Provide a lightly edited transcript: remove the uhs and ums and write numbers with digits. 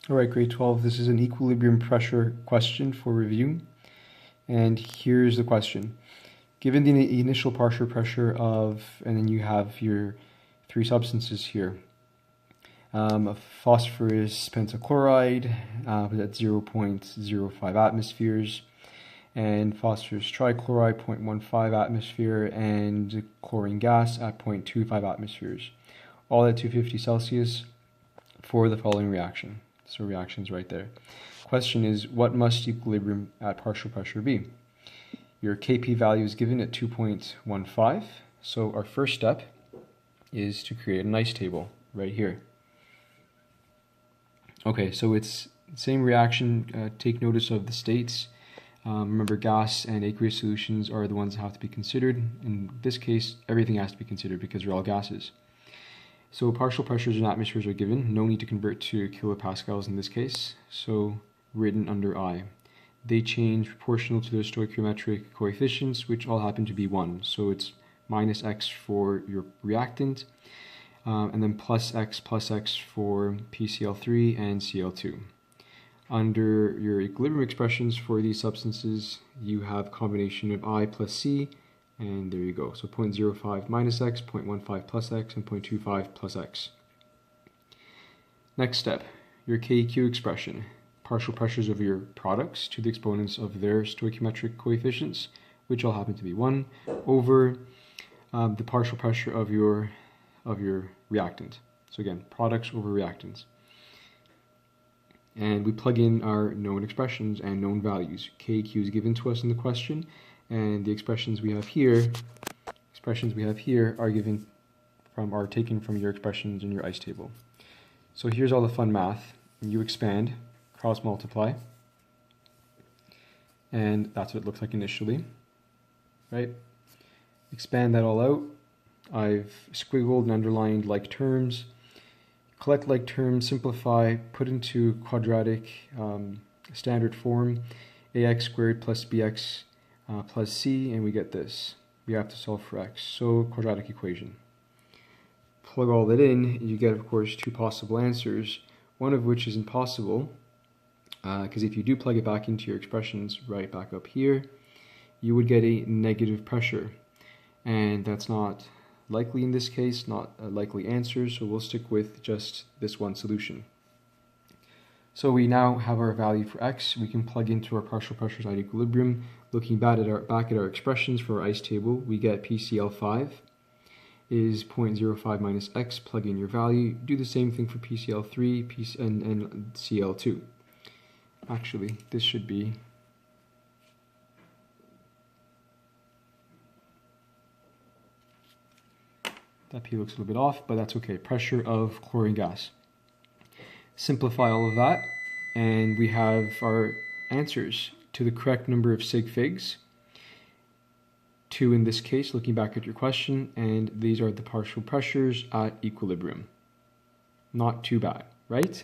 All right, grade 12, this is an equilibrium pressure question for review. And here's the question. Given the initial partial pressure of, and then you have your three substances here, phosphorus pentachloride at 0.05 atmospheres, and phosphorus trichloride 0.15 atmosphere, and chlorine gas at 0.25 atmospheres, all at 250 Celsius for the following reaction. So reactions right there. Question is, what must equilibrium at partial pressure be? Your Kp value is given at 2.15. So our first step is to create a nice table right here. Okay, so it's the same reaction. Take notice of the states. Remember, gas and aqueous solutions are the ones that have to be considered. In this case, everything has to be considered because they're all gases. So partial pressures in atmospheres are given. No need to convert to kilopascals in this case. So written under I. They change proportional to their stoichiometric coefficients, which all happen to be 1. So it's minus x for your reactant, and then plus x for PCl3 and Cl2. Under your equilibrium expressions for these substances, you have a combination of I plus C, and there you go. So 0.05 minus x, 0.15 plus x, and 0.25 plus x. Next step, your KEQ expression. Partial pressures of your products to the exponents of their stoichiometric coefficients, which all happen to be 1, over the partial pressure of your reactant. So again, products over reactants. And we plug in our known expressions and known values. KEQ is given to us in the question, and the expressions we have here are taken from your expressions in your ICE table. So here's all the fun math. You expand, cross multiply, and that's what it looks like initially, right? Expand that all out. I've squiggled and underlined like terms. Collect like terms, simplify, put into quadratic standard form, ax squared plus bx plus c, and we get this. We have to solve for x, so quadratic equation. Plug all that in, you get, of course, two possible answers, one of which is impossible, because if you do plug it back into your expressions right back up here, you would get a negative pressure, and that's not likely in this case, not a likely answer, so we'll stick with just this one solution. So we now have our value for x. We can plug into our partial pressures at equilibrium. Looking back at our expressions for our ICE table, we get PCl5 is 0.05 minus x. Plug in your value. Do the same thing for PCl3 and Cl2. Actually, this should be that P looks a little bit off, but that's okay. Pressure of chlorine gas. Simplify all of that, and we have our answers to the correct number of sig figs. 2 in this case, looking back at your question, and these are the partial pressures at equilibrium. Not too bad, right?